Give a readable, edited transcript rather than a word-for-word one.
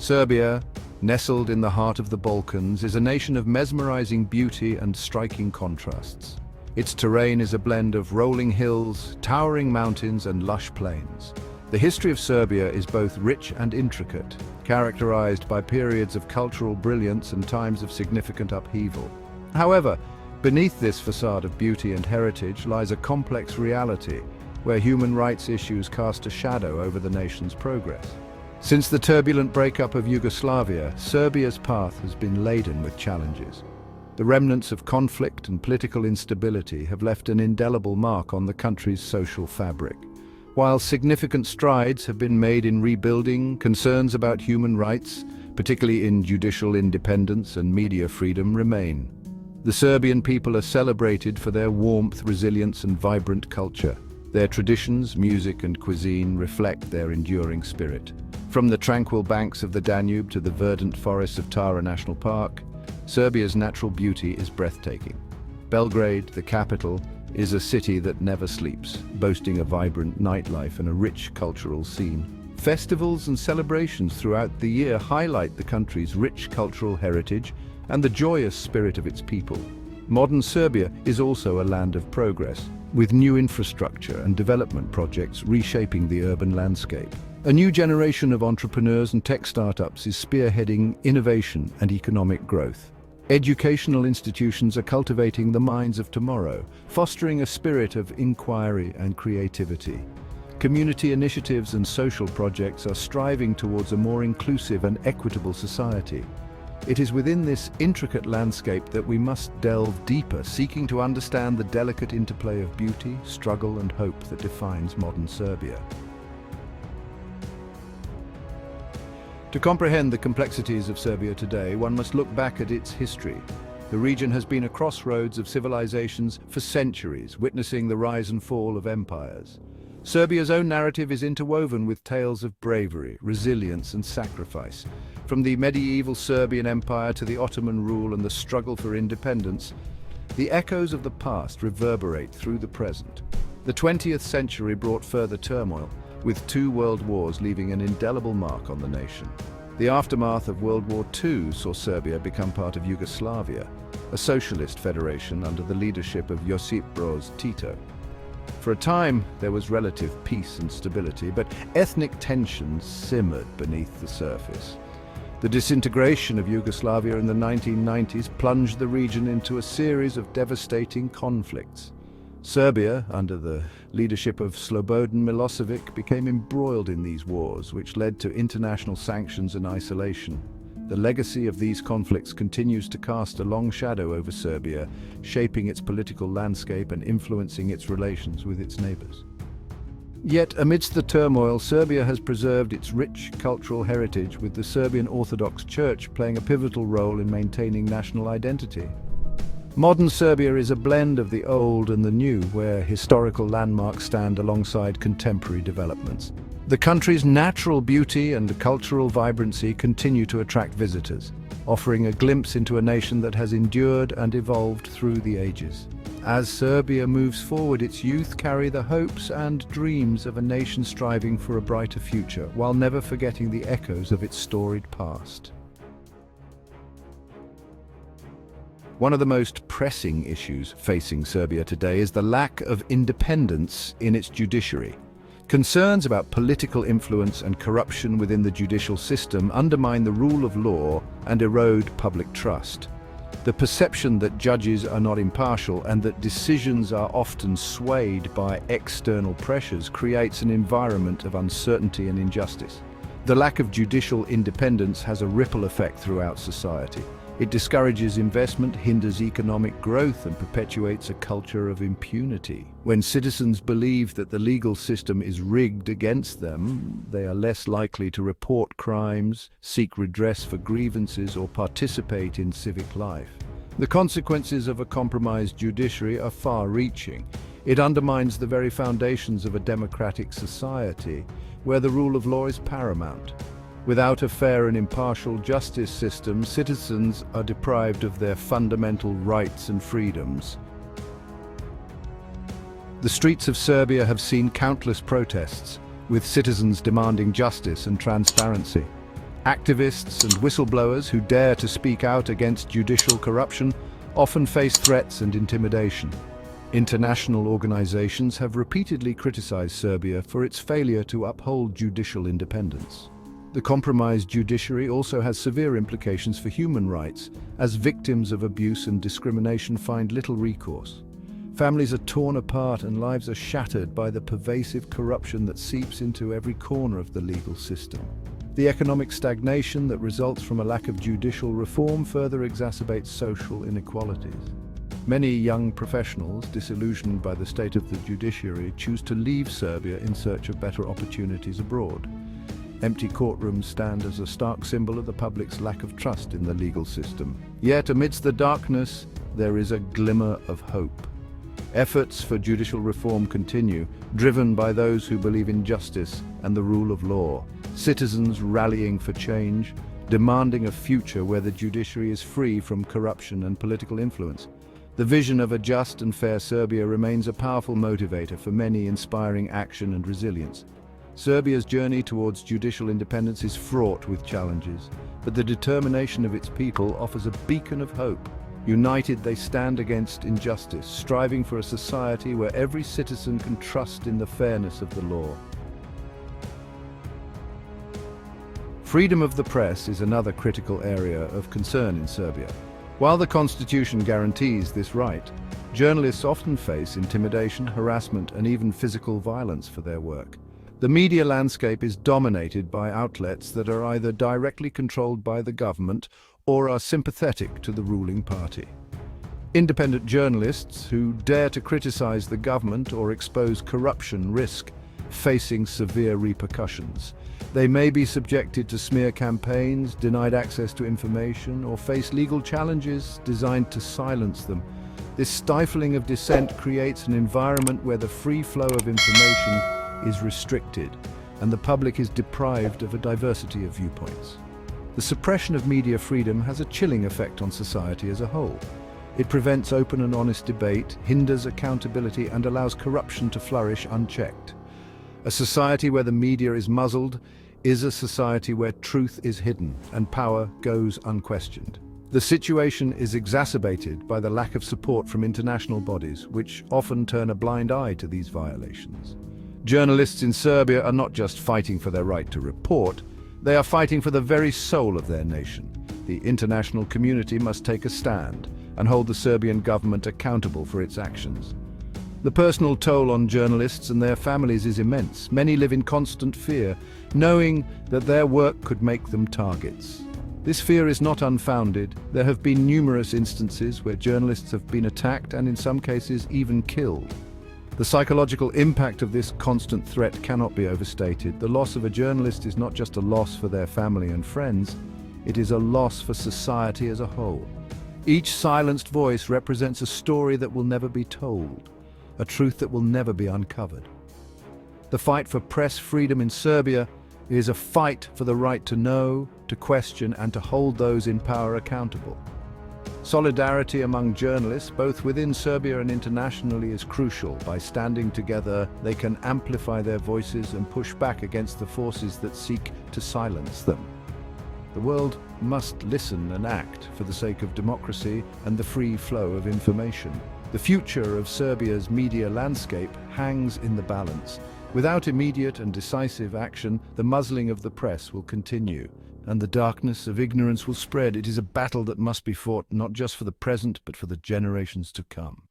Serbia, nestled in the heart of the Balkans, is a nation of mesmerizing beauty and striking contrasts. Its terrain is a blend of rolling hills, towering mountains, and lush plains. The history of Serbia is both rich and intricate, characterized by periods of cultural brilliance and times of significant upheaval. However, beneath this facade of beauty and heritage lies a complex reality, where human rights issues cast a shadow over the nation's progress. Since the turbulent breakup of Yugoslavia, Serbia's path has been laden with challenges. The remnants of conflict and political instability have left an indelible mark on the country's social fabric. While significant strides have been made in rebuilding, concerns about human rights, particularly in judicial independence and media freedom, remain. The Serbian people are celebrated for their warmth, resilience, and vibrant culture. Their traditions, music, and cuisine reflect their enduring spirit. From the tranquil banks of the Danube to the verdant forests of Tara National Park, Serbia's natural beauty is breathtaking. Belgrade, the capital, is a city that never sleeps, boasting a vibrant nightlife and a rich cultural scene. Festivals and celebrations throughout the year highlight the country's rich cultural heritage and the joyous spirit of its people. Modern Serbia is also a land of progress, with new infrastructure and development projects reshaping the urban landscape. A new generation of entrepreneurs and tech startups is spearheading innovation and economic growth. Educational institutions are cultivating the minds of tomorrow, fostering a spirit of inquiry and creativity. Community initiatives and social projects are striving towards a more inclusive and equitable society. It is within this intricate landscape that we must delve deeper, seeking to understand the delicate interplay of beauty, struggle, and hope that defines modern Serbia. To comprehend the complexities of Serbia today, one must look back at its history. The region has been a crossroads of civilizations for centuries, witnessing the rise and fall of empires. Serbia's own narrative is interwoven with tales of bravery, resilience, and sacrifice. From the medieval Serbian Empire to the Ottoman rule and the struggle for independence, the echoes of the past reverberate through the present. The 20th century brought further turmoil, with 2 world wars leaving an indelible mark on the nation. The aftermath of World War II saw Serbia become part of Yugoslavia, a socialist federation under the leadership of Josip Broz Tito. For a time, there was relative peace and stability, but ethnic tensions simmered beneath the surface. The disintegration of Yugoslavia in the 1990s plunged the region into a series of devastating conflicts. Serbia, under the leadership of Slobodan Milosevic, became embroiled in these wars, which led to international sanctions and isolation. The legacy of these conflicts continues to cast a long shadow over Serbia, shaping its political landscape and influencing its relations with its neighbors. Yet, amidst the turmoil, Serbia has preserved its rich cultural heritage, with the Serbian Orthodox Church playing a pivotal role in maintaining national identity. Modern Serbia is a blend of the old and the new, where historical landmarks stand alongside contemporary developments. The country's natural beauty and cultural vibrancy continue to attract visitors, offering a glimpse into a nation that has endured and evolved through the ages. As Serbia moves forward, its youth carry the hopes and dreams of a nation striving for a brighter future, while never forgetting the echoes of its storied past. One of the most pressing issues facing Serbia today is the lack of independence in its judiciary. Concerns about political influence and corruption within the judicial system undermine the rule of law and erode public trust. The perception that judges are not impartial and that decisions are often swayed by external pressures creates an environment of uncertainty and injustice. The lack of judicial independence has a ripple effect throughout society. It discourages investment, hinders economic growth, and perpetuates a culture of impunity. When citizens believe that the legal system is rigged against them, they are less likely to report crimes, seek redress for grievances, or participate in civic life. The consequences of a compromised judiciary are far-reaching. It undermines the very foundations of a democratic society, where the rule of law is paramount. Without a fair and impartial justice system, citizens are deprived of their fundamental rights and freedoms. The streets of Serbia have seen countless protests, with citizens demanding justice and transparency. Activists and whistleblowers who dare to speak out against judicial corruption often face threats and intimidation. International organizations have repeatedly criticized Serbia for its failure to uphold judicial independence. The compromised judiciary also has severe implications for human rights, as victims of abuse and discrimination find little recourse. Families are torn apart and lives are shattered by the pervasive corruption that seeps into every corner of the legal system. The economic stagnation that results from a lack of judicial reform further exacerbates social inequalities. Many young professionals, disillusioned by the state of the judiciary, choose to leave Serbia in search of better opportunities abroad. Empty courtrooms stand as a stark symbol of the public's lack of trust in the legal system. Yet, amidst the darkness, there is a glimmer of hope. Efforts for judicial reform continue, driven by those who believe in justice and the rule of law. Citizens rallying for change, demanding a future where the judiciary is free from corruption and political influence. The vision of a just and fair Serbia remains a powerful motivator for many, inspiring action and resilience. Serbia's journey towards judicial independence is fraught with challenges, but the determination of its people offers a beacon of hope. United, they stand against injustice, striving for a society where every citizen can trust in the fairness of the law. Freedom of the press is another critical area of concern in Serbia. While the constitution guarantees this right, journalists often face intimidation, harassment, and even physical violence for their work. The media landscape is dominated by outlets that are either directly controlled by the government or are sympathetic to the ruling party. Independent journalists who dare to criticize the government or expose corruption risk facing severe repercussions. They may be subjected to smear campaigns, denied access to information, or face legal challenges designed to silence them. This stifling of dissent creates an environment where the free flow of information is restricted, and the public is deprived of a diversity of viewpoints. The suppression of media freedom has a chilling effect on society as a whole. It prevents open and honest debate, hinders accountability, and allows corruption to flourish unchecked. A society where the media is muzzled is a society where truth is hidden and power goes unquestioned. The situation is exacerbated by the lack of support from international bodies, which often turn a blind eye to these violations. Journalists in Serbia are not just fighting for their right to report, they are fighting for the very soul of their nation. The international community must take a stand and hold the Serbian government accountable for its actions. The personal toll on journalists and their families is immense. Many live in constant fear, knowing that their work could make them targets. This fear is not unfounded. There have been numerous instances where journalists have been attacked and in some cases even killed. The psychological impact of this constant threat cannot be overstated. The loss of a journalist is not just a loss for their family and friends, it is a loss for society as a whole. Each silenced voice represents a story that will never be told, a truth that will never be uncovered. The fight for press freedom in Serbia is a fight for the right to know, to question, and to hold those in power accountable. Solidarity among journalists, both within Serbia and internationally, is crucial. By standing together, they can amplify their voices and push back against the forces that seek to silence them. The world must listen and act for the sake of democracy and the free flow of information. The future of Serbia's media landscape hangs in the balance. Without immediate and decisive action, the muzzling of the press will continue, and the darkness of ignorance will spread. It is a battle that must be fought not just for the present, but for the generations to come.